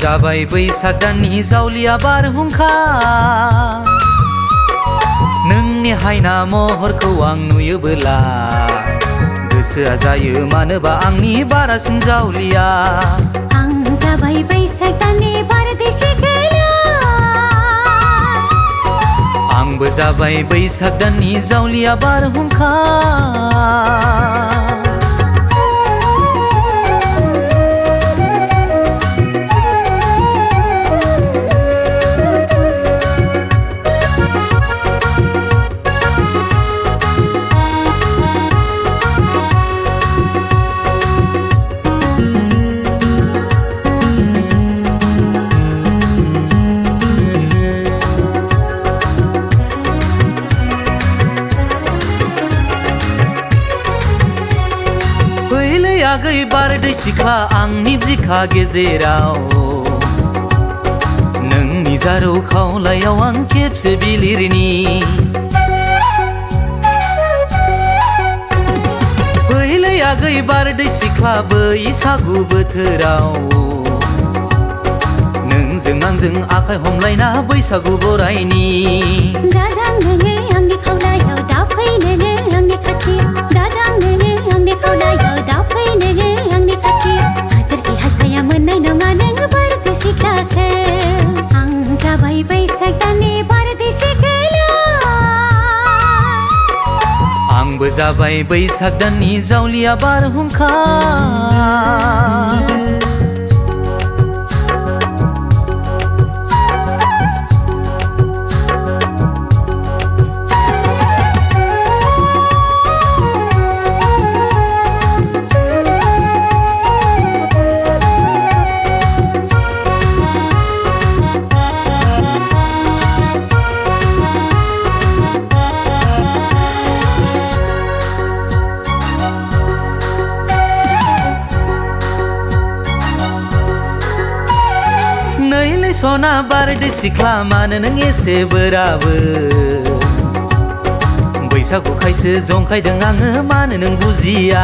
जाबाय बैसाग दाननि जावलिया बारहुंखा नोंनि हायना महरखौ आं नुयोबोला गोसोआ जायो मानोबा आंनि बारासिन जावलिया आं जाबाय बैसाग दाननि बारदैसि गैला आंबो जाबाय बैसाग दाननि जावलिया बारहुंखा आगै बारदै सिख्ला आंनि बिखा गेजेराव नोंनि जारौ खावलायाव आं खेबसे बिलिरनि फैलै आगै बारदै सिख्ला बैसागु बोथोराव नोंजों आंजों आखाइ हमलायना बैसागु बरायनि दादां नोङो आंनि खावलायाव दा फै नोङो आंनि खाथि दादां नोङो आंनि खावलायाव दा फै नोङो आंनि खाथि हाजारखि हास्थाया मोननाय नङा नोङो बारदै सिख्लाखौ आं जाबाय बैसाग दाननि बारदैसि गैला आंबो जाबाय बैसाग दाननि जावलिया बारहुंखा सना बारदै सिख्ला मानो नों एसे बोराबो बैसागुखायसो जंखायदों आङो मानो नों बुजिया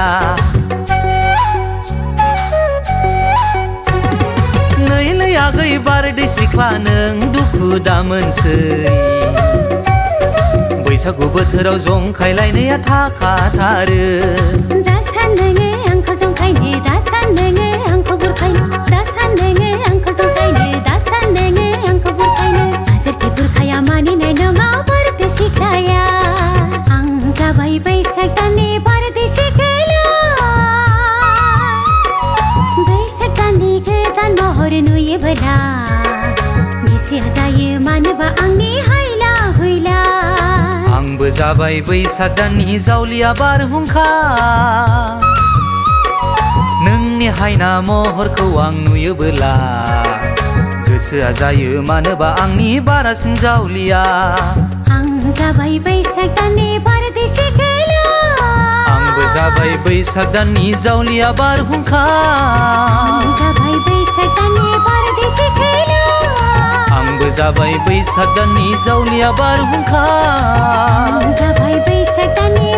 नैलै आगै बारदै सिख्ला नों दुखु दामोनसै बैसागु बोथोराव जंखायलायनाया थाखाथारो दासान नोङो आंखौ जंखायनो दासान नोङो आंखौ बुरखायनो दासान नोङो आंखौ जंखायनो मानिनाय नङा बारदै सिख्लाया आं जाबाय बैसाग दाननि बारदैसि गैला बैसाग दाननि गोदान महर नुयोबोला गोसोआ जायो मानोबा आंनि हायला हुइला आंबो जाबाय बैसाग दाननि जावलिया बारहुंखा नोंनि हायना महरखौ आं नुयोबोला गोसोआ जायो मानोबा आंनि बारासिन जावलिया आं जाबाय बैसाग दाननि बारदैसि गैला आंबो जाबाय बैसाग दाननि जावलिया बारहुंखा आं जाबाय बैसाग दाननि बारदैसि गैला आंबो जाबाय बैसाग दाननि जावलिया बारहुंखा आं जाबाय बैसाग दाननि